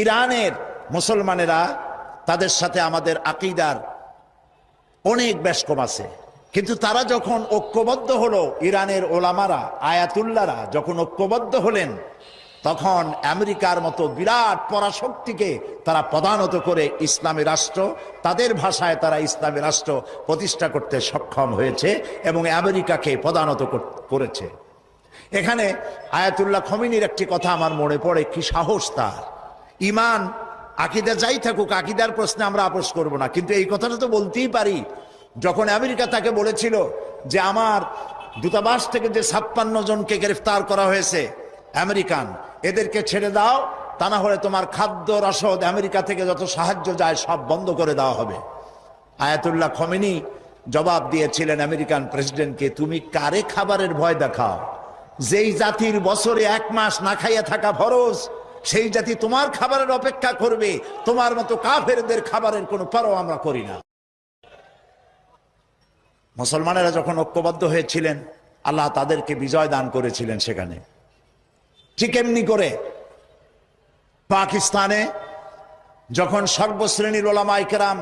ইরানের মুসলমানেরা, তাদের সাথে আমাদের আকীদার অনেক বেশকম আছে, কিন্তু তারা যখন ঐক্যবদ্ধ হলো, ইরানের ওলামারা, আয়াতুল্লাহরা যখন ঐক্যবদ্ধ হলেন, তখন আমেরিকার মতো বিরাট পরাশক্তিকে তারা পদানত করে ইসলামী রাষ্ট্র, তাদের ভাষায় তারা ইসলামী রাষ্ট্র প্রতিষ্ঠা করতে সক্ষম হয়েছে এবং আমেরিকাকে পদানত করেছে। এখানে আয়াতুল্লাহ খমিনীর একটি কথা আমার মনে পড়ে, কি সাহস তার! ইমান আকীদা যাই থাকুক, আকীদার প্রশ্নে আমরা আপোষ করব না, কিন্তু এই কথাটা তো বলতেই পারি। যখন আমেরিকা তাকে বলেছিল যে আমার দূতাবাস থেকে যে 56 জনকে গ্রেফতার করা হয়েছে আমেরিকান, এদেরকে ছেড়ে দাও, তা না হলে তোমার খাদ্য রসদ আমেরিকা থেকে যত সাহায্য যায় সব বন্ধ করে দেওয়া হবে। আয়াতুল্লাহ খমেনি জবাব দিয়েছিলেন আমেরিকান প্রেসিডেন্টকে, তুমি কারে খাবারের ভয় দেখাও? যেই জাতির বছরে 1 মাস না খাইয়া থাকা ফরজ, সেই জাতি তোমার খাবারের অপেক্ষা করবে? তোমার মতো কাফেরদের খাবারের কোনো পরোয়া আমরা করি না। মুসলমানেরা যখন ঐক্যবদ্ধ হয়েছিলেন, আল্লাহ তাদেরকে বিজয় দান করেছিলেন সেখানে। ঠিক এমনি করে পাকিস্তানে যখন সর্বশ্রেণীর ওলামায়ে কেরাম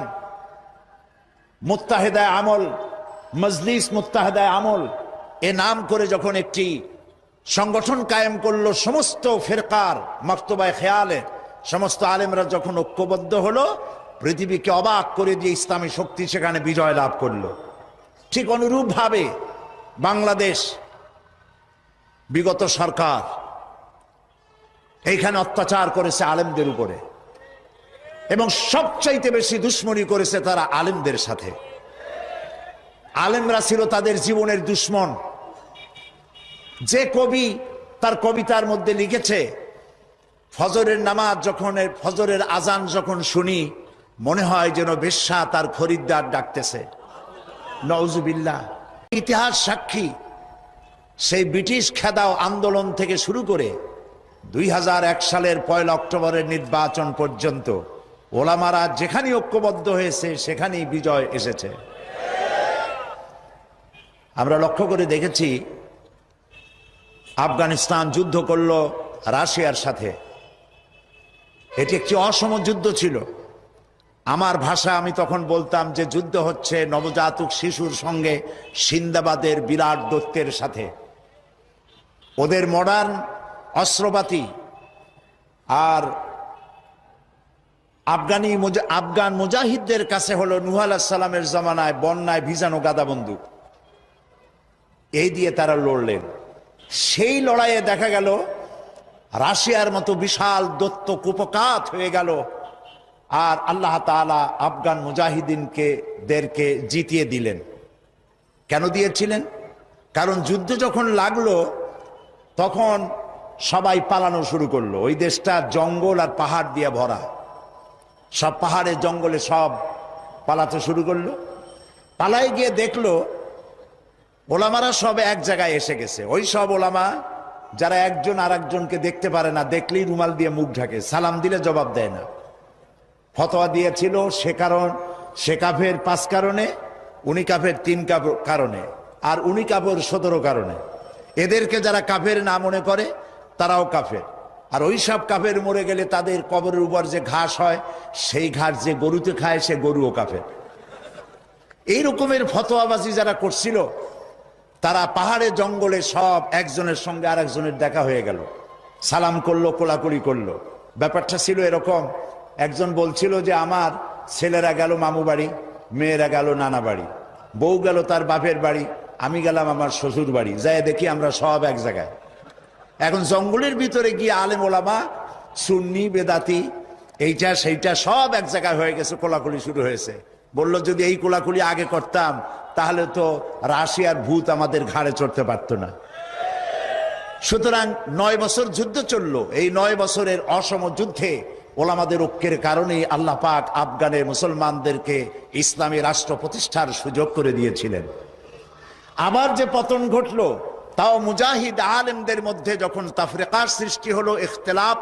মুত্তাহিদায়ে আমল, মজলিস মুত্তাহিদায়ে আমল এ নাম করে যখন একটি সংগঠন কায়েম করলো, সমস্ত ফিরকার মক্তবায়ে খেয়ালের সমস্ত আলেমরা যখন ঐক্যবদ্ধ হলো, পৃথিবীকে অবাক করে দিয়ে ইসলামী শক্তি সেখানে বিজয় লাভ করলো। ঠিক অনুরূপভাবে বাংলাদেশ বিগত সরকার এইখানে অত্যাচার করেছে আলেমদের উপরে, এবং সবচাইতে বেশি দুশ্মনী করেছে তারা আলেমদের সাথে। আলেমরা ছিল তাদের জীবনের দুশ্মন। যে কবি তার কবিতার মধ্যে লিখেছে, ফজরের নামাজ যখন, ফজরের আজান যখন শুনি, মনে হয় যেন বেশ্যা তার খরিদ্দার ডাকতেছে। নওজুবিল্লাহ। ইতিহাস সাক্ষী, সেই ব্রিটিশ খেদাও আন্দোলন থেকে শুরু করে 2001 সালের 1 অক্টোবরের নির্বাচন পর্যন্ত ওলামারা যেখানে ঐক্যবদ্ধ হয়েছে সেখানেই বিজয় এসেছে। আমরা লক্ষ্য করে দেখেছি, আফগানিস্তান যুদ্ধ করলো রাশিয়ার সাথে। এটি একটি অসম যুদ্ধ ছিল। আমার ভাষা আমি তখন বলতাম যে যুদ্ধ হচ্ছে নবজাতক শিশুর সঙ্গে সিন্দাবাদের বিরাট দৈত্যের সাথে। ওদের মডার্ন অস্ত্রপাতি আর আফগান মুজাহিদদের কাছে হলো নূহ আলাইহিস সালামের জামানায় বন্যায় ভিজানো গাদা বন্দুক। এই দিয়ে তারা লড়লেন। সেই লড়াইয়ে দেখা গেল রাশিয়ার মতো বিশাল দৈত্য কুপকাত হয়ে গেল, আর আল্লাহ তাআলা আফগান মুজাহিদিনদেরকে জিতিয়ে দিলেন। কেন দিয়েছিলেন? কারণ যুদ্ধ যখন লাগলো তখন সবাই পালানো শুরু করলো। ওই দেশটা জঙ্গল আর পাহাড় দিয়ে ভরা, সব পাহাড়ে জঙ্গলে সব পালাতে শুরু করলো। পালায় গিয়ে দেখলো ওলামারা সব এক জায়গায় এসে গেছে। ওই সব ওলামা যারা একজন আর একজনকে দেখতে পারে না, দেখলেই রুমাল দিয়ে মুখ ঢাকে, সালাম দিলে জবাব দেয় না। ফতোয়া দিয়েছিল সে কাফের 5 কারণে, উনি কাফের 3 কারণে, আর উনি কাফের 17 কারণে। এদেরকে যারা কাফের না মনে করে তারাও কাফের। আর ওই সব কাফের মরে গেলে তাদের কবরের উপর যে ঘাস হয়, সেই ঘাস যে গরুতে খায় সে গরুও কাফের। এই রকমের ফতোয়াবাজি যারা করছিল, তারা পাহাড়ে জঙ্গলে সব একজনের সঙ্গে আর একজনের দেখা হয়ে গেল, সালাম করলো, কোলাকুলি করলো। ব্যাপারটা ছিল এরকম, একজন বলছিল যে আমার ছেলেরা গেল মামু বাড়ি, মেয়েরা গেল নানা বাড়ি, বউ গেল তার বাপের বাড়ি, আমি গেলাম আমার শ্বশুর বাড়ি, যাই দেখি আমরা সব এক জায়গায়। এখন জঙ্গলের ভিতরে গিয়ে আলেম ওলামা, সুন্নি বেদাতি, এইটা সেইটা সব এক জায়গায় হয়ে গেছে, কোলাকুলি শুরু হয়েছে। বলল যদি এই কোলাকুলি আগে করতাম তাহলে তো রাশিয়ার ভূত আমাদের ঘাড়ে চড়তে পারতো না। সুতরাং 9 বছর যুদ্ধ চললো। এই 9 বছরের অসম যুদ্ধে ওলামাদের ঐক্যের কারণেই আল্লাহ পাক আফগানের মুসলমানদেরকে ইসলামী রাষ্ট্র প্রতিষ্ঠার সুযোগ করে দিয়েছিলেন। আবার যে পতন ঘটলো, তাও মুজাহিদ আলেমদের মধ্যে যখন তাফরিকার সৃষ্টি হলো, ইখতিলাফ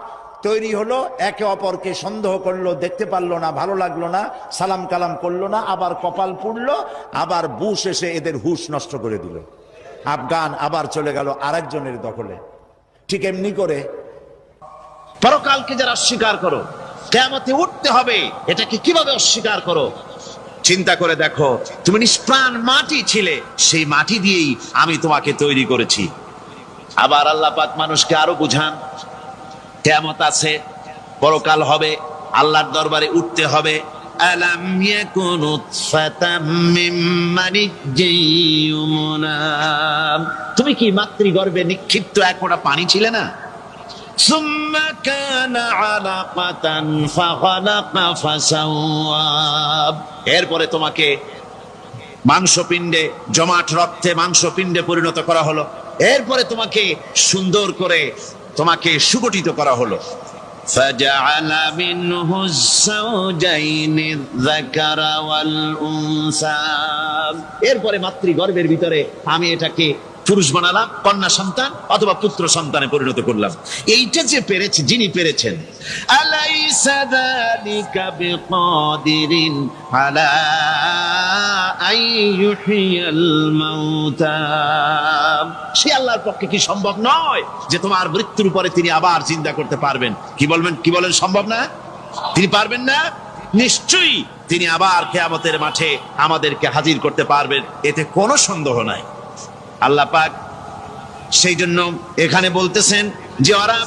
তৈরি হলো, একে অপরকে সন্দেহ করলো, দেখতে পারলো না, ভালো লাগলো না, সালাম কালাম করলো না, আবার কপাল পুড়লো, আবার বুশ এসে এদের হুশ নষ্ট করে দিল। আফগান আবার চলে গেল আরেকজনের দখলে। ঠিক এমনি করে পরকালকে যারা স্বীকার করো, কিয়ামতে উঠতে হবে, এটাকে কিভাবে অস্বীকার করো? চিন্তা করে দেখো, তুমি নিষ্প্রাণ মাটি ছিলে, সেই মাটি দিয়েই আমি তোমাকে তৈরি করেছি। আবার আল্লাহ পাক মানুষকে আরো বুঝান, কিয়ামত আছে, পরকাল হবে, আল্লাহর দরবারে উঠতে হবে। আলাম ইয়াকুনু ফাতাম মিন মানিজ্জিয়ুমনা, তুমি কি মাতৃগর্ভে নিক্ষিপ্ত এক ফোঁটা পানি ছিলে না? সুম্মা কানা আলাকাতান ফাখালাকা ফাসাওয়া, এরপরে তোমাকে মাংসপিণ্ডে, জমাট রক্তে মাংসপিণ্ডে পরিণত করা হলো, এরপরে তোমাকে সুন্দর করে তোমাকে সুগঠিত করা হলো। ফাজআলা মিনহু যাওজাইনি যাকারা ওয়াল উনসা, এরপরে মাতৃগর্ভের ভিতরে আমি এটাকে পুরুষ বানালাম, কন্যা সন্তান অথবা পুত্র সন্তানে পরিণত করলাম। এইটা যে পেরেছে, যিনি পেরেছেন, আলাইসা যালিকা বিকাদিরিন আলা আইয়ুহিয়াল মাউতা, সে আল্লাহর পক্ষে কি সম্ভব নয় যে তোমার মৃত্যুর পরে তিনি আবার জিন্দা করতে পারবেন? কি বলবেন, কি বলেন, সম্ভব না? তিনি পারবেন না? নিশ্চয়ই তিনি আবার কিয়ামতের মাঠে আমাদেরকে হাজির করতে পারবেন, এতে কোনো সন্দেহ নাই। আল্লাহ পাক সেই জন্য এখানে বলতেছেন যে ওরা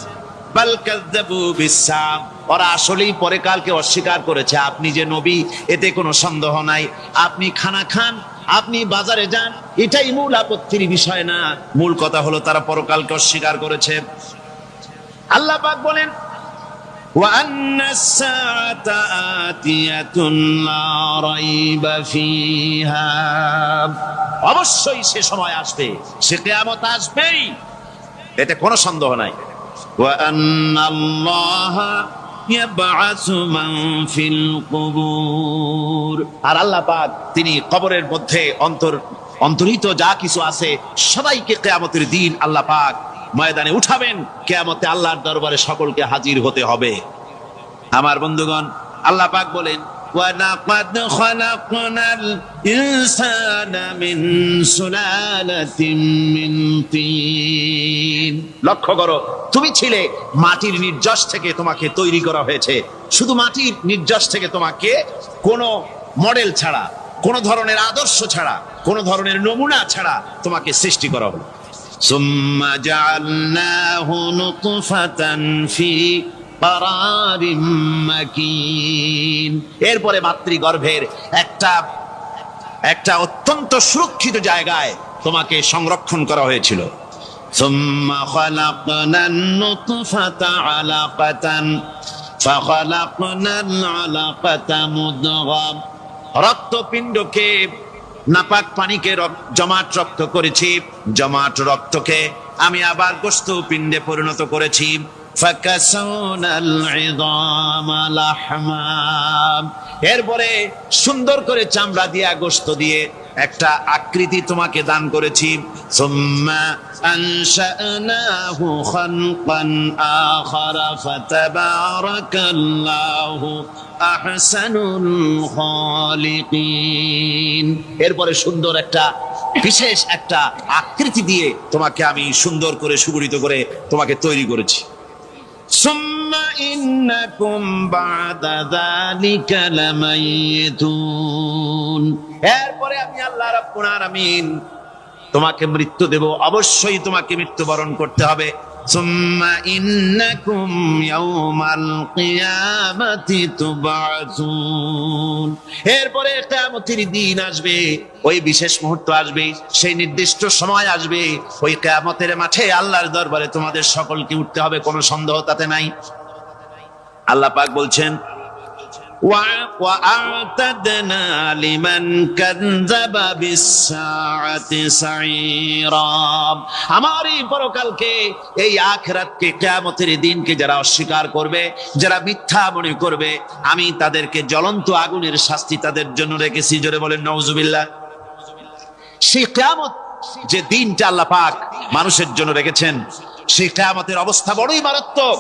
বাল কাযযাবু বিসসাম, ওরা আসলেই পরকালকে অস্বীকার করেছে। আপনি যে নবী, এতে কোনো সন্দেহ নাই। আপনি খানা খান, আপনি বাজারে যান, এটাই মূল আপত্তির বিষয় না। মূল কথা হলো তারা পরকালকে অস্বীকার করেছে। আল্লাহ পাক বলেন ওয়া আন্নাস সাআতা আতিয়াতুন লা রাইবা ফিহা, অবশ্যই সে সময় আসবে, সে কিয়ামত আসবেই, এতে কোনো সন্দেহ নাই। ওয়া আন্নাল্লাহা ইয়াবআসু মান ফিল কুবুর, আর আল্লাহ পাক তিনি কবরের মধ্যে অন্তর্হিত যা কিছু আছে সবাইকে কিয়ামতের দিন আল্লাহ পাক ময়দানে উঠাবেন। কিয়ামতে আল্লাহর দরবারে সকলকে হাজির হতে হবে। আমার বন্ধুগণ, আল্লাহ পাক বলেন ওয়ালাকাদ খালাকনাল ইনসানা মিন সুলালাতিন মিন তিন, লক্ষ্য করো, তুমি ছিলে মাটির নির্যাস থেকে তোমাকে তৈরি করা হয়েছে। শুধু মাটির নির্যাস থেকে তোমাকে কোনো মডেল ছাড়া, কোনো ধরনের আদর্শ ছাড়া, কোনো ধরনের নমুনা ছাড়া তোমাকে সৃষ্টি করা হলো। সুম্মা জাআলনাহু নুতফাতান ফি কারারিম মাকিন, এরপরে মাতৃগর্ভের একটা অত্যন্ত সুরক্ষিত জায়গায় তোমাকে সংরক্ষণ করা হয়েছিল। সুম্মা খালাকনান নুতফাতা আলাকাতান ফাখালাকনাল আলাকাতা মুদগা, রক্তপিণ্ডকে, নাপাক পানিকে জমাট রক্ত করেছি, জমাট রক্তকে আমি আবার গোশত পিণ্ডে পরিণত করেছি। ফাকাসাউনাল ইযামা লাহমা, এরপরে সুন্দর করে চামড়া দিয়া, গোশত দিয়ে একটা আকৃতি তোমাকে দান করেছি। সুম্মা আনশানাহু খালকান আখারা ফাতাবারাকাল্লাহু আহসানুল খালিকিন, এরপরে সুন্দর একটা বিশেষ একটা আকৃতি দিয়ে তোমাকে আমি সুন্দর করে সুগঠিত করে তোমাকে তৈরি করেছি। সুম্মা ইন্নাকুম বা'দা যালিকা লামাইতুন, এরপরে আমি আল্লাহ রাব্বুল আলামিন তোমাকে মৃত্যু দেব, অবশ্যই তোমাকে মৃত্যুবরণ করতে হবে। সুম্মা ইন্নাকুম ইয়াউমাল কিয়ামাতি তুবআসুন, এরপরে কিয়ামতের দিন আসবে, ওই বিশেষ মুহূর্ত আসবে, সেই নির্দিষ্ট সময় আসবে, ওই কিয়ামতের মাঠে আল্লাহর দরবারে তোমাদের সকলকে উঠতে হবে, কোনো সন্দেহ তাতে নাই। আল্লাহ পাক বলছেন وَأَعْتَدْنَا لِمَنْ كَذَّبَ بِالسَّاعَةِ سَعِيرًا, আমার এই পরকালকে, এই আখিরাতকে, কিয়ামতের দিনকে যারা অস্বীকার করবে, যারা মিথ্যা মনে করবে, আমি তাদেরকে জ্বলন্ত আগুনের শাস্তি তাদের জন্য রেখেছি। জোরে বলেন নাউজুবিল্লাহ। সেই কিয়ামত যে দিনটা আল্লাহ পাক মানুষের জন্য রেখেছেন, সেই কিয়ামতের অবস্থা বড়ই মারাত্মক।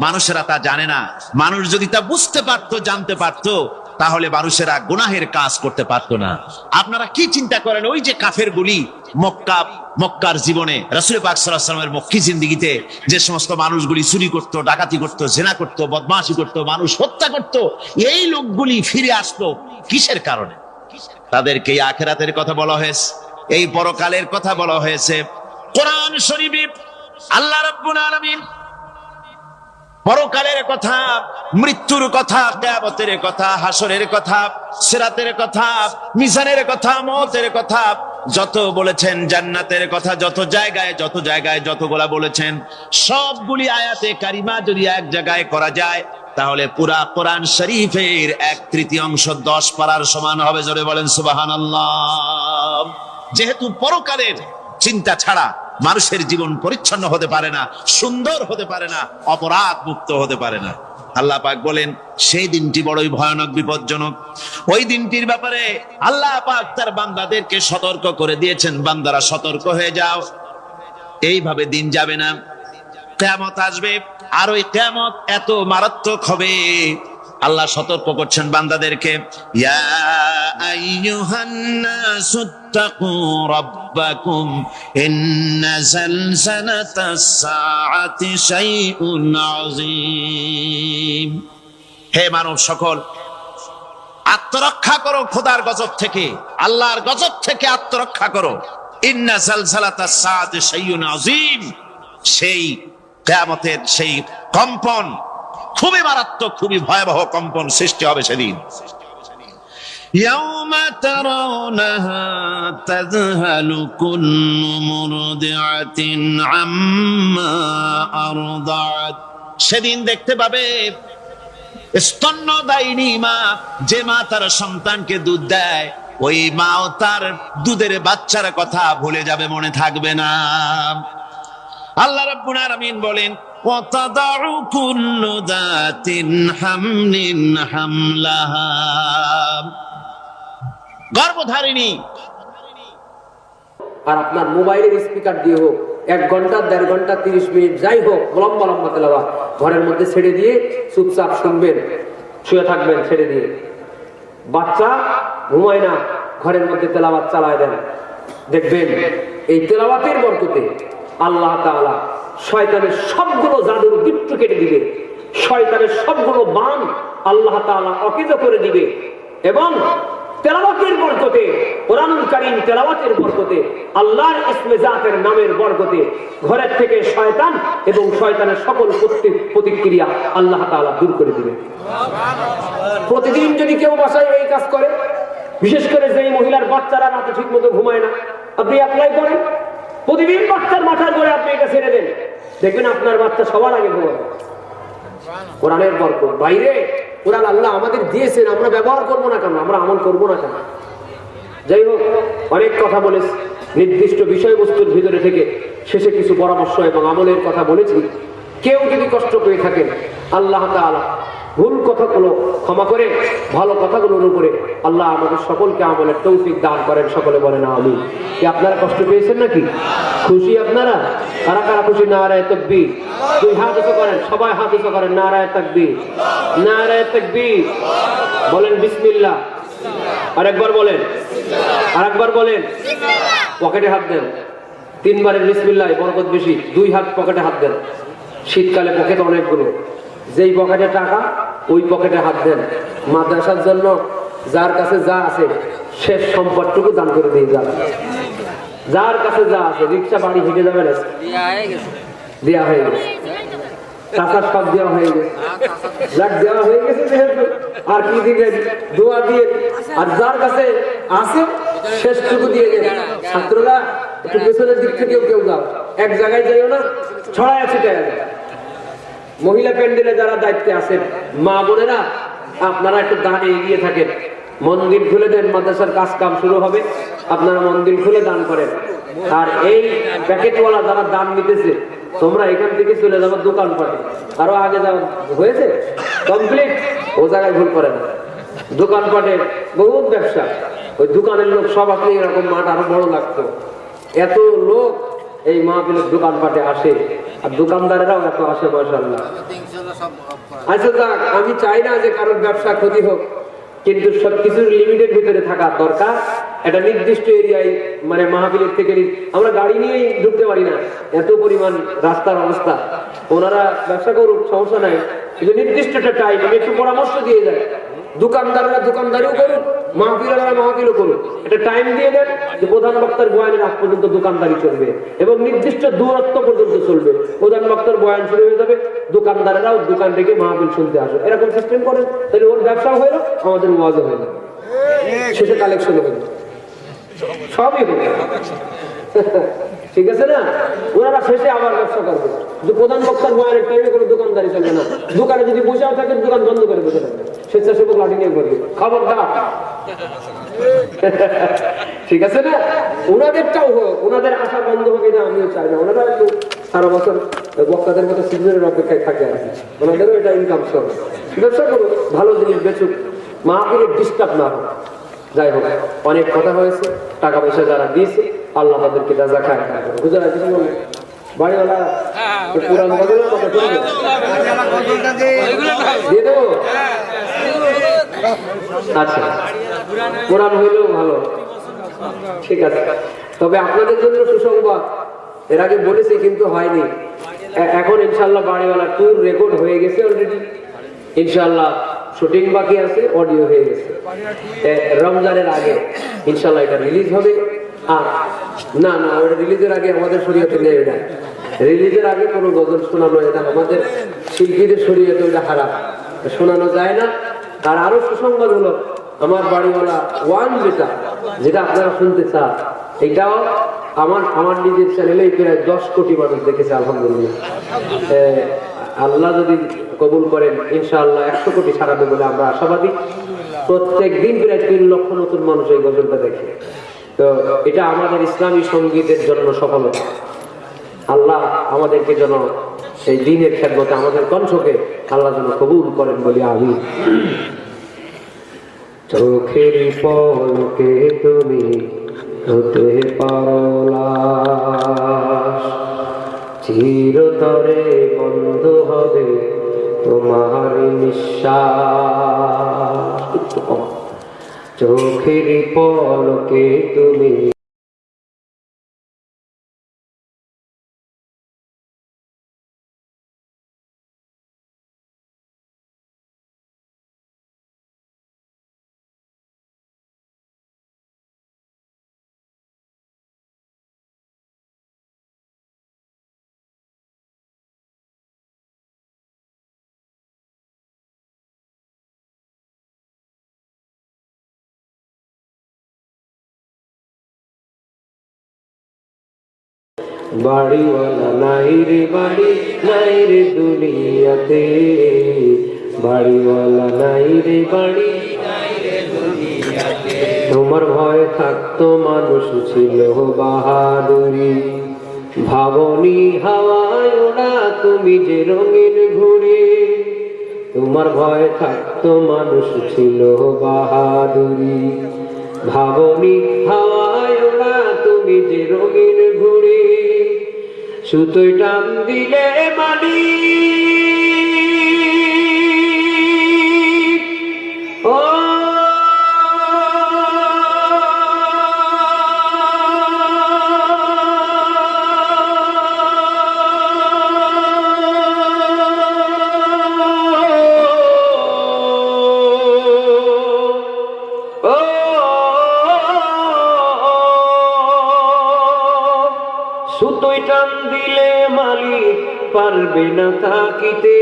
মানুষেরা তা জানে না। মানুষ যদি তা বুঝতে পারতো, জানতে পারতো, তাহলে মানুষেরা গুনাহের কাজ করতে পারতো না। আপনারা কি চিন্তা করেন, ওই যে কাফেরগুলি মক্কার জীবনে রাসূল পাক সাল্লাল্লাহু আলাইহি ওয়াসাল্লামের মক্কি জিন্দেগিতে যে সমস্ত মানুষগুলি চুরি করত, ডাকাতি করত, জেনা করত, বদমাশি করত, মানুষ হত্যা করত, এই লোকগুলি ফিরে আসলো কিসের কারণে? তাদেরকে এই আখিরাতের কথা বলা হয়েছে, এই পরকালের কথা বলা হয়েছে। কোরআন শরীফে আল্লাহ রাব্বুল আলামিন পরকালের কথা, মৃত্যুর কথা, কিয়ামতের কথা, হাসরের কথা, সিরাতের কথা, মিজানের কথা, মওতের কথা যত বলেছেন, জান্নাতের কথা যত জায়গায় যতগুলা বলেছেন, সবগুলি আয়াতে কারিমা যদি এক জায়গায় করা যায় তাহলে পুরা কোরআন শরীফের 1/3 10 পারার সমান হবে। জোরে বলেন সুবহানাল্লাহ। যেহেতু পরকালের চিন্তা ছাড়া মানুষের জীবন পরিচ্ছন্ন হতে পারে না, সুন্দর হতে পারে না, অপরাধ মুক্ত হতে পারে না। আল্লাহ পাক বলেন সেই দিনটি বড়ই ভয়ানক, বিপজ্জনক। ওই দিনটির ব্যাপারে আল্লাহ পাক তার বান্দাদেরকে সতর্ক করে দিয়েছেন, বান্দারা সতর্ক হয়ে যাও, এইভাবে দিন যাবে না, কিয়ামত আসবে। আর ওই কিয়ামত এত মারাত্মক হবে, আল্লাহ সতর্ক করছেন বান্দাদেরকে, ইয়া আইয়ুহান নাসুত্তাকু রাব্বাকুম ইন্না যালজালাতাস সাআতি শাইউন আযীম। হে মানব সকল, আত্মরক্ষা করো খোদার গজব থেকে, আল্লাহর গজব থেকে আত্মরক্ষা করো। ইন্না যালজালাতাস সাআতি শাইউন আযীম, সেই কিয়ামতের সেই কম্পন খুবই মারাত্মক, খুবই ভয়াবহ কম্পন সৃষ্টি হবে সেদিন। ইয়াউমা তারাউনাহা তাযহালু কুল্লু মুরদিআতিন আম্মা আরদাআত। সেদিন দেখতে পাবে স্তন্যদায়িনী মা, যে মা তার সন্তানকে দুধ দেয়, ওই মাও তার দুধের বাচ্চার কথা ভুলে যাবে, মনে থাকবে না। আল্লাহ রাব্বুল আলামিন বলেন, وَتَضَعُ كُلُّ ذَاتٍ حَمْلٍ حَمْلَهَا। গর্ভধারিণী। আর আপনার মোবাইলের স্পিকার দিয়ে হোক 1 ঘন্টা 1.5 ঘন্টা 30 মিনিট যাই হোক, লম্বা লম্বা তেলাওয়াত ঘরের মধ্যে ছেড়ে দিয়ে চুপচাপ শুনবেন, শুয়ে থাকবেন ছেড়ে দিয়ে। বাচ্চা ঘুমায় না, ঘরের মধ্যে তেলাওয়াত চালায় দেন, দেখবেন এই তেলাওয়াতের বরকতে আল্লাহ তাআলা শয়তানের সবগুলো জাদুর গিট্টু কেটে দিবে, শয়তানের সবগুলো বান আল্লাহ তাআলা অকেজ করে দিবে। এবং তেলাওয়াতের বরকতে, কোরআনুল কারীম তেলাওয়াতের বরকতে, আল্লাহর ইসমে জাতের নামের বরকতে ঘরের থেকে শয়তান এবং শয়তানের সকল প্রতিক্রিয়া আল্লাহ তাআলা দূর করে দিবে। প্রতিদিন যদি কেউ বাসায় এই কাজ করে, বিশেষ করে যেই মহিলার বাচ্চারা রাতে ঠিক মতো ঘুমায় না, আপনি অ্যাপ্লাই করেন, প্রতিদিন বাচ্চার মাথার করে আপনি এটা ছেড়ে দেন, দেখবেন আপনার বাচ্চা সবার আগে ঘুমাবে। কোরআনের বরকত। বাইরে কোরআন আল্লাহ আমাদের দিয়েছেন, আমরা ব্যবহার করবো না কেন, আমরা আমল করবো না কেন? যাই হোক, অনেক কথা বলেছি, নির্দিষ্ট বিষয়বস্তুর ভিতরে থেকে শেষে কিছু পরামর্শ এবং আমলের কথা বলেছি। কেউ যদি কষ্ট পেয়ে থাকেন, আল্লাহ তাআলা ভুল কথাগুলো ক্ষমা করে ভালো কথাগুলোর উপরে আল্লাহ আমাদের সকলকে আমলের তৌফিক দান করেন। সকলে বলেন আমিন। কি আপনারা কষ্ট পেয়েছেন নাকি? খুশি আপনারা? কারা কারা খুশি? নারায়ে তাকবীর। দুই হাত উঁচু করেন, সবাই হাত উঁচু করেন। নারায়ে তাকবীর, নারায়ে তাকবীর। বলেন বিসমিল্লাহ। আরেকবার বলেন, আরেকবার বলেন। পকেটে হাত দেন, 3 বারের বিসমিল্লাহ, বরকত বেশি। 2 হাত পকেটে হাত দেন। শীতকালে পকেট অনেকগুলো, যেই পকেটে টাকা ওই পকেটে হাত দেন। মাদ্রাসার জন্য যার কাছে যা আছে শেষ সম্পদটুকু দান করে দিয়ে যান। যার কাছে যা আছে, রিক্সা বাড়ি হেঁটে যাবে না, দেওয়া হয়ে গেছে, টাকা সব দেওয়া হয়ে গেছে, যাক দেওয়া হয়ে গেছে যেহেতু আর কি দিবেন, দোয়া দিয়ে। আর যার কাছে আছে শেষটুকু দিয়ে দেন। ছাত্ররা একটু পেছনের দিক থেকেও কেউ যাও, এক জায়গায় যাইও না, ছড়ায় ছিটায় যায়। মহিলা প্যান্ডেলে যারা দায়িত্বে আছেন, মা বোনেরা আপনারা একটু দানে এগিয়ে থাকেন। মন্দির খুলে দেন, মাদ্রাসার কাজ কাম শুরু হবে, আপনারা মন্দির খুলে দান করেন। আর এই প্যাকেটওয়ালা যারা দান নিতেছে, তোমরা এখান থেকে চলে যাবো দোকানপাটে, আরো আগে যাওয়া হয়েছে কমপ্লিট, ও জায়গায় ভুল করে না। দোকানপাটে বহুত ব্যবসা, ওই দোকানের লোক সব আপনি এরকম মাঠ আরো বড় লাগতো, এত লোক এই মাহফিলের দোকানপাটে আসে, আর দোকানদারেরাও এত আসে, মাশাআল্লাহ। আচ্ছা যাক, আমি চাই না যে কারোর ব্যবসা ক্ষতি হোক, কিন্তু সবকিছুর লিমিটের ভিতরে থাকা দরকার। একটা নির্দিষ্ট এরিয়ায় মানে মাহফিলের থেকে আমরা গাড়ি নিয়েই ঢুকতে পারি না, এত পরিমাণ রাস্তার অবস্থা। ওনারা ব্যবসা করুক, সমস্যা নাই, কিন্তু নির্দিষ্ট একটা টাইম আমি একটু পরামর্শ দিয়ে দেয়। দোকানদাররা দোকানদারিও করুক, মাহফিলারা মাহফিলও করুক, একটা টাইম দিয়ে দেন যে প্রধান বক্তার বয়ানের আগ পর্যন্ত দোকানদারি চলবে এবং নির্দিষ্ট দূরত্ব পর্যন্ত চলবে। প্রধান বক্তার বয়ান শুরু হয়ে যাবে, দোকানদারেরাও দোকান থেকে মাহফিল শুনতে আসে, এরকম সিস্টেম করেন, তাহলে ওর ব্যবসাও হলো, আমাদের ওয়াজও হলো, শেষে কালেকশন হলো, সবই হলো। ঠিক আছে না? ওনারা শেষে আবার ব্যবসা করবে। প্রধান বক্তার বয়ানের টাইমে কোনো দোকানদারি চলবে না। দোকানে যদি বসেও থাকে, দোকান বন্ধ করে বসে থাকবে, স্বেচ্ছাসেবক লাঠি নিয়ে করবে, খবরদার। ঠিক আছে না? ওনাদেরটাও হোক, ওনাদের আশা বন্ধ হবে না আমিও চাই না। ওনারা একটু সারা বছর বক্তাদের মতো সিজনের অপেক্ষায় থাকে আর কি, ওনাদেরও এটা ইনকাম সোর্স। ব্যবসা করুক, ভালো জিনিস বেচুক, মাহফিলের ডিস্টার্ব না হোক। যাই হোক, অনেক কথা হয়েছে, টাকা পয়সা যারা দিয়েছে আল্লাহ তাদেরকে রাজা খায়। গুজরাট কিছু বলবে বাড়িওয়ালা পুরান গজলের কথা দিয়ে দেবো। আচ্ছা, কোরআন হইলেও ভালো, ঠিক আছে। তবে আপনাদের জন্য সুসংবাদ, এর আগে বলেছি কিন্তু হয়নি। এখন ইনশাল্লাহ বাড়িওয়ালা ট্যুর রেকর্ড হয়ে গেছে অলরেডি, ইনশাল্লাহ শুটিং বাকি আছে, অডিও হয়ে গেছে। রমজানের আগে ইনশাল্লাহ এটা রিলিজ হবে। আর না না, ওটা রিলিজের আগে আমাদের শরীয়তে নেই, এটা রিলিজের আগে কোনো গজল শোনানো, এটা আমাদের শিল্পীদের শরীয়তে ওটা হারাম, শোনানো যায় না। আর আরো সুসংবাদ হলো, আমার বাড়িওয়ালা ওয়ান যেটা আপনারা শুনতে চান, এটাও আমার নিজের চ্যানেলেই প্রায় 10 কোটি মানুষ দেখেছে, আলহামদুলিল্লাহ। আল্লাহ যদি কবুল করেন ইনশাআল্লাহ 100 কোটি ছাড়াবে বলে আমরা আশাবাদী। প্রত্যেক দিন প্রায় 3 লক্ষ নতুন মানুষ এই গজলটা দেখে। তো এটা আমাদের ইসলামী সঙ্গীতের জন্য সফলতা। আল্লাহ আমাদেরকে যেন সেই দিনের খেদমতে আমাদের কণ্ঠকে আল্লাহ যেন কবুল করেন বলি আমি। চোখের পলকে তুমি হতে পারো লাশ, চিরতরে বন্ধ হবে তোমার নিঃশ্বাস। চোখের পলকে তুমি বাড়িওয়ালা নাই রে বাড়ি, নাই রে দুনিয়াতে, বাড়িওয়ালা নাই রে বাড়ি, নাই রে দুনিয়াতে। তোমার ভয় থাকতো মানুষ ছিল বাহাদুরি, ভাবনি হাওয়ায় ওড়া তুমি যে রঙিন ঘুড়ি। তোমার ভয় থাকতো মানুষ ছিল বাহাদুরি, ভাবনি হাওয়ায় ওড়া তুমি যে রঙিন ঘুড়ি। সুতোয় টান দিলে মালি ও সুতোয় টান দিলে মালিক পারবে না থাকিতে,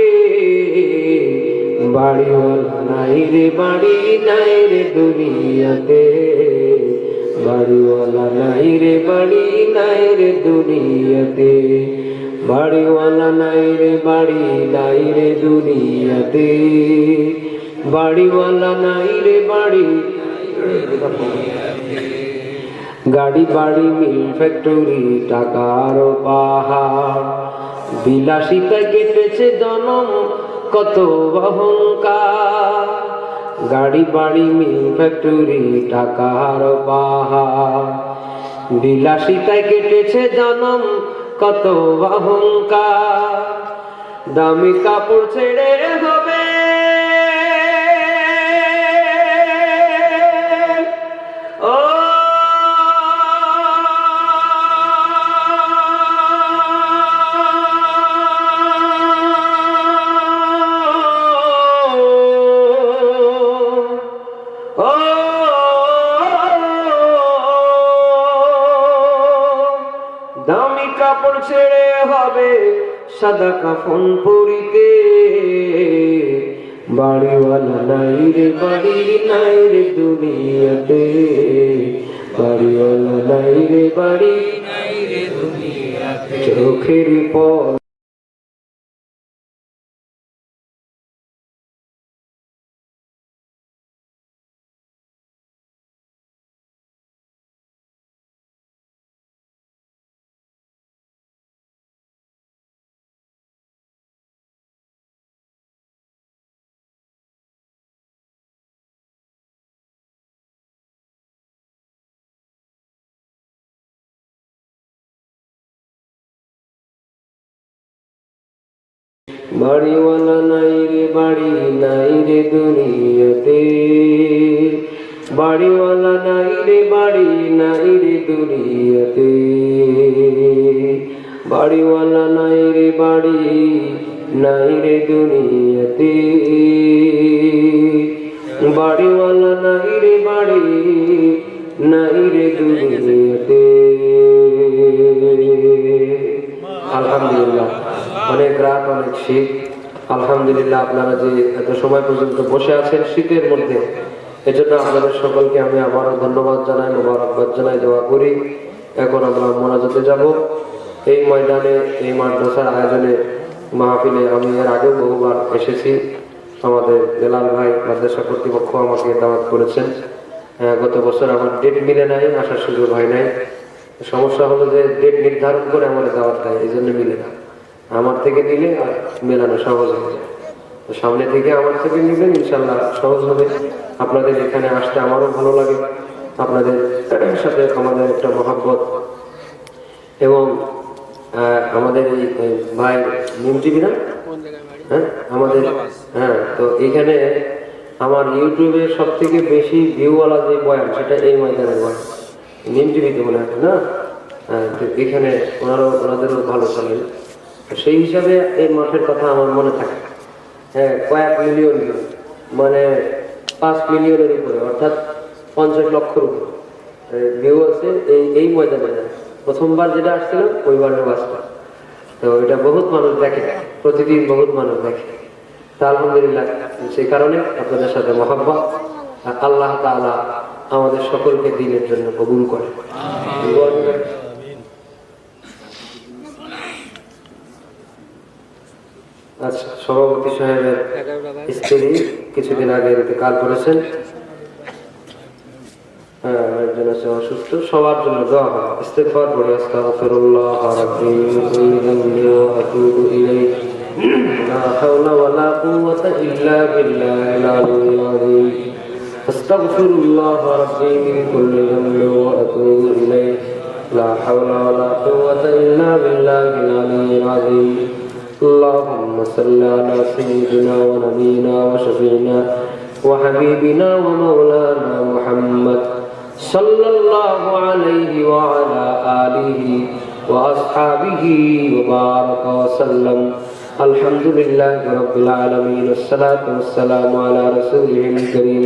বাড়িওয়ালা নাই রে বাড়ি, নাই রে দুনিয়াতে, বাড়িওয়ালা নাই রে বাড়ি, নাই রে দুনিয়াতে, বাড়িওয়ালা নাই রে বাড়ি, নাই রে দুনিয়াতে, বাড়িওয়ালা নাই রে বাড়ি। গাড়ি বাড়ি মিল ফ্যাক্টরি টাকার পাহাড়, বিলাসিতায় কেটেছে জনম কত অহংকার। গাড়ি বাড়ি মিল ফ্যাক্টরি টাকার পাহাড়, বিলাসিতায় কেটেছে জনম কত অহংকার। দামি কাপড় ছেড়ে হবে ছেড়ে হবে সাদা কাফন পরিতে। বাড়িওয়ালা নাই রে বাড়ি নাই রে দুনিয়াতে, বাড়িওয়ালা নাই রে বাড়ি নাই রে দুনিয়াতে। চোখের পর বাড়িওয়ালা নাই রে বাড়ি নাই রে দুনিয়াতে, বাড়িওয়ালা নাই রে বাড়ি নাই রে দুনিয়াতে, বাড়িওয়ালা নাই রে বাড়ি নাই রে দুনিয়াতে, বাড়িওয়ালা নাই রে বাড়ি নাই রে দুনিয়াতে। আলহামদুলিল্লাহ, অনেক রাত অনেক শীত। আলহামদুলিল্লাহ, আপনারা যে এত সময় পর্যন্ত বসে আছেন শীতের মধ্যে, এজন্য আপনাদের সকলকে আমি আবারও ধন্যবাদ জানাই, মোবারকবাদ জানাই, দোয়া করি। এখন আমরা মোনাজাতে যাব। এই ময়দানে, এই মাদ্রাসার আয়োজনে, মাহফিলে আমি এর আগেও বহুবার এসেছি। আমাদের বেলাল ভাই মাদ্রাসা কর্তৃপক্ষ আমাকে দাওয়াত করেছেন। গত বছর আমার ডেট মিলে নাই, আসার সুযোগ হয় নাই। সমস্যা হলো যে ডেট নির্ধারণ করে আমার দাওয়াত দেয়, এই জন্য মিলে না। আমার থেকে নিলে মেলানো সহজ হয়ে যায়। সামনে থেকে আমার থেকে নিবেন, ইনশাল্লাহ সহজ হবে। আপনাদের এখানে আসতে আমারও ভালো লাগে। আপনাদের সাথে আমাদের একটা মহব্বত, এবং আমাদের এই ভাই নিমজিবি না, হ্যাঁ আমাদের, হ্যাঁ, তো এখানে আমার ইউটিউবে সব থেকে বেশি ভিউওয়ালা যে বয়ান, সেটা এই ময়দানের বয়ান। নিমজিবিতে মনে হয় না, তো এখানে ওনাদেরও ভালো চলে। সেই হিসাবে এই মাঠের কথা আমার মনে থাকে। হ্যাঁ, কয়েক মিলিয়ন, মানে 5 মিলিয়নের উপরে, অর্থাৎ 50 লক্ষের উপরে ভিউ আছে এই ময়দানে। প্রথমবার যেটা আসছিলাম ওইবার বাসটা, তো এটা বহুত মানুষ দেখে, প্রতিদিন বহুত মানুষ দেখে। তা আলহামদুলিল্লাহ, সেই কারণে আপনাদের সাথে মহব্বত। আল্লাহ তাআলা আমাদের সকলকে দিনের জন্য কবুল করে। আচ্ছা, সভাপতি সাহেবের স্ত্রী কিছুদিন আগে ইন্তেকাল করেছেন। একজন আছে অসুস্থ, সবার জন্য দোয়া হয়। ইস্তেগফার পড়ে আস্তাগফিরুল্লাহ রাব্বি ওয়া আতুবু ইলাইহি, লা হাওলা ওয়ালা কুওয়াতা ইল্লা বিল্লাহিল আলিয়্যিল আযীম। আস্তাগফিরুল্লাহ রাব্বি মিন কুল্লি যামবি ওয়া আতুবু ইলাইহি, লা হাওলা ওয়ালা কুওয়াতা ইল্লা বিল্লাহিল আলিয়্যিল আযীম। اللهم صل على سيدنا ونبينا وشفيعنا وحبيبنا ومولانا محمد صلى الله عليه وعلى آله وأصحابه وبارك وسلم. الحمد لله رب العالمين، والصلاة والسلام على رسوله الكريم.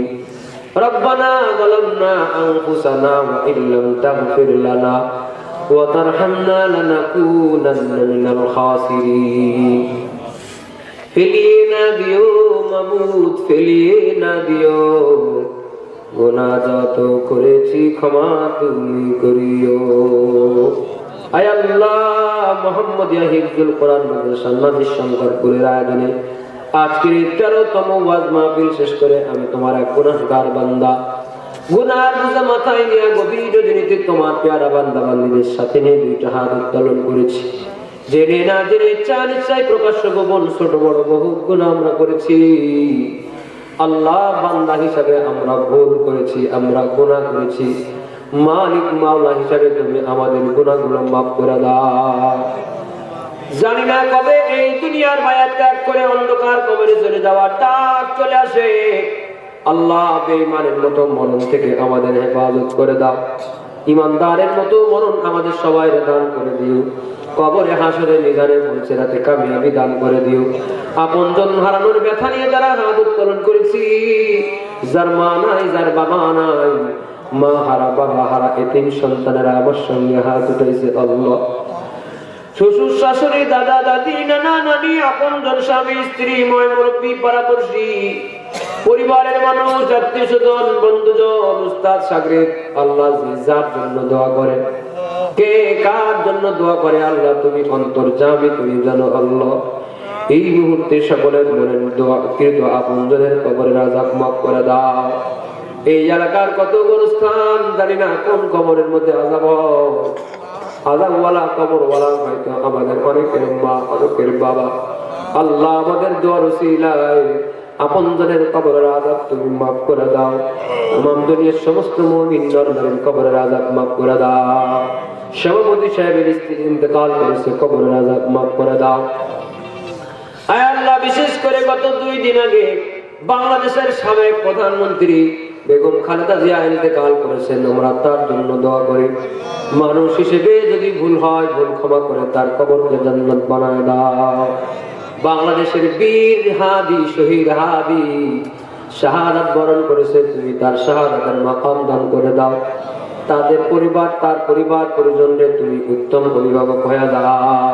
ربنا ظلمنا أنفسنا وإن لم تغفر لنا وترحمنا لنكونن من الخاسرين. ফেলিয়ে না দিও মাবুদ, ফেলিয়ে না দিও, গুনাহ যত করেছি ক্ষমা তুমি করিও। আয় আল্লাহ, মুহাম্মদিয়া হিফজুল কোরআন মাদ্রাসা নদী শঙ্করপুরের আয়োজনে আজকের 13তম ওয়াজ মাহফিল শেষ করে আমি তোমার এক গুনাহগার বান্দা, গুনার বোঝা মাথায় নিয়ে গভীর রজনীতে তোমার পেয়ারা বান্দা বান্দীদের সাথে নিয়ে দুইটা হাত উত্তোলন করেছি। জেনে না জেনে, ইচ্ছা নিশ্চয়, প্রকাশ্য গোপন, ছোট বড় বহু গুনাহ আমরা করেছি। আল্লাহ, বান্দা হিসাবে আমরা ভুল করেছি, আমরা গুনাহ করেছি। মালিক মাওলা হিসাবে তুমি আমাদের গুনাহগুলো মাফ করে দাও। জানি না কবে এই দুনিয়ার মায়া ত্যাগ করে অন্ধকার কবরে চলে যাওয়ার ডাক চলে আসে। আল্লাহ, বেঈমানের মতো মরণ থেকে আমাদের হেফাজত করে দাও। ইমানদারের মতো মরণ আমাদের সবাই দান করে দিও। কবরে হাসরে মিজানে পৌঁছাতে কামিয়াবি দান করে দিও। আপনজন হারানোর ব্যথা নিয়ে যারা হাত উত্তোলন করেছি, যার মা নাই, যার বাবা নাই, মা হারা, বাবা হারা, এতিম সন্তানেরা আমার সঙ্গে হাত উঠেছে, আল্লাহ শ্বশুর শাশুড়ি, দাদা দাদি, নানা নানি, আপনজন, স্বামী স্ত্রী, ময় মুরব্বী, পাড়াপড়শি, পরিবারের মানুষ, আত্মীয় স্বজন, বন্ধুজন, উস্তাদ, শাগরিদ, আল্লাহ যার জন্য দোয়া করে, কে কার জন্য দোয়া করে, আল্লাহ তুমি অন্তর্যামী, তুমি জানো আল্লাহ। এই মুহূর্তে সকলের মনের দোয়া কৃত আপনজনের কবরের আযাব মাফ করে দাও। এই এলাকার কত গোরস্থান জানি না কোন কবরের মধ্যে আযাব, আযাবওয়ালা কবরওয়ালা হয়তো আমাদের অনেকের মা, অনেকের বাবা। আল্লাহ আমাদের দোয়ার উসিলায় আপনজনের কবরের আযাব তুমি মাফ করে দাও। তামাম দুনিয়ার সমস্ত মুমিন নর-নারীর কবরের আযাব মাফ করে দাও। সভাপতি সাহেবের স্ত্রী ইন্তেকাল করেছে, কবরের আযাব মাফ করে দাও। আয় আল্লাহ, বিশেষ করে গত 2 দিন আগে বাংলাদেশের সাবেক প্রধানমন্ত্রী বেগম খালেদা জিয়া ইন্তেকাল করেছেন, আমরা তার জন্য দোয়া করি। মানুষ হিসেবে যদি ভুল হয়, ভুল ক্ষমা করে তার কবরকে জান্নাত বানায় দাও। বাংলাদেশের বীর হাদি, শহীদ হাদি শাহাদাত বরণ করেছে, তুমি তার শাহাদাতের মাকাম দান করে দাও। তাদের পরিবার, তার পরিবার পরিজনদের তুমি উত্তম অভিভাবক হয়ে দাও।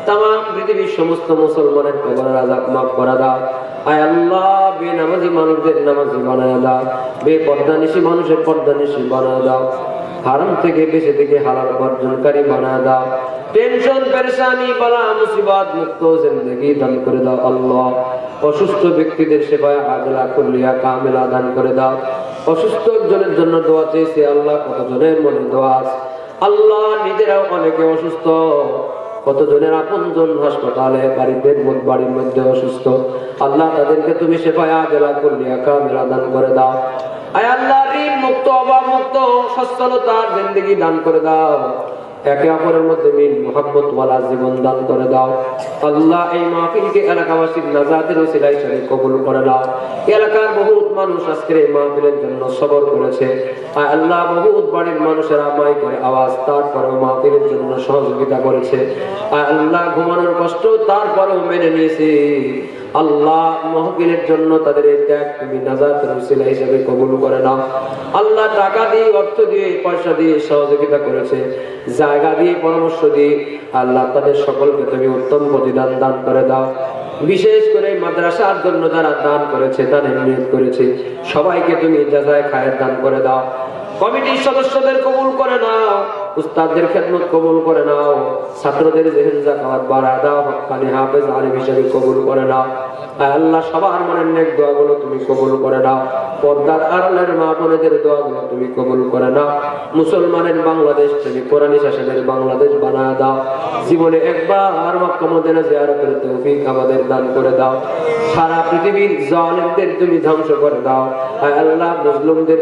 তামাম পৃথিবীর সমস্ত মুসলমানের কবরের আযাব মাফ করে দাও। আয় আল্লাহ, বেনামাজি মানুষদের নামাজি বানায় দাও, বেপর্দানিশী মানুষের পর্দানিশী বানায় দাও, হারাম থেকে বেঁচে থেকে হালাল উপার্জনকারী বানায় দাও। টেনশন, পেরেশানি, বালা মুসিবত মুক্ত জিন্দেগি দান করে দাও আল্লাহ। অসুস্থ ব্যক্তিদের সেবায় আজলা কুল্লিয়া কামিলা দান করে দাও। অসুস্থ একজনের জন্য দোয়া চেয়েছে আল্লাহ, কতজনের মনে দোয়া আছে আল্লাহ। নিজেরাও অনেকে অসুস্থ, কতজনের আপনজন হাসপাতালে, বাড়ির মধ্যে অসুস্থ, আল্লাহ তাদেরকে তুমি সেবায় আজলা কুল্লিয়া কামিলা দান করে দাও। আয় আল্লাহ, ঋণ মুক্ত, অভাব মুক্ত, সচ্ছলতার জিন্দেগি দান করে দাও। একে অপরের মধ্যে মিল মুহাব্বত ওয়ালা জীবন দান করে দাও আল্লাহ। এই মাহফিলকে এলাকাবাসীর নাজাতের ওসিলায় শরীক কবুল করে দাও। এলাকার বহুত মানুষ আজকের এই মাহফিলের জন্য সবর করেছে। আয় আল্লাহ, বহুত বাড়ির মানুষেরা মাই করে আওয়াজ, তারপরেও মাহফিলের জন্য সহযোগিতা করেছে। আয় আল্লাহ, ঘুমানোর কষ্ট তারপরেও মেনে নিয়েছে আল্লাহ। মাহফিলের জন্য তাদের এই ত্যাগ তুমি নাজাতের ওসিলা হিসেবে কবুল করে নাও আল্লাহ। টাকা দিয়ে, অর্থ দিয়ে, পয়সা দিয়ে সহযোগিতা করেছে, জায়গা দিয়ে, পরামর্শ দিয়ে আল্লাহ তাদের সকলকে তুমি উত্তম প্রতিদান দান করে দাও। বিশেষ করে মাদ্রাসার জন্য যারা দান করেছে, তাদের নিয়োগ করেছে, সবাইকে তুমি জাযায়ে খায়ের দান করে দাও। কমিটির সদস্যদের কবুল করে নাও, উস্তাদদের খেদমত কবুল করে নাও, ছাত্রদের জেহেন যাকাত বাড়ায় দাও, হক্কানি হাফেজ আলিম হিসেবে কবুল করে নাও। আয় আল্লাহ, সবার মনের নেক দোয়াগুলো তুমি কবুল করে নাও। পর্দার আড়ালের মা বোনেদের দোয়াগুলো তুমি কবুল করে নাও। মুসলমানের বাংলাদেশ তুমি কোরআনী শাসনের বাংলাদেশ বানায় দাও। জীবনে একবার মক্কা মদিনা জিয়ারতের তৌফিক আমাদের দান করে দাও। সারা পৃথিবীর জালিমদের তুমি ধ্বংস করে দাও। আয় আল্লাহ, মুসলিমদের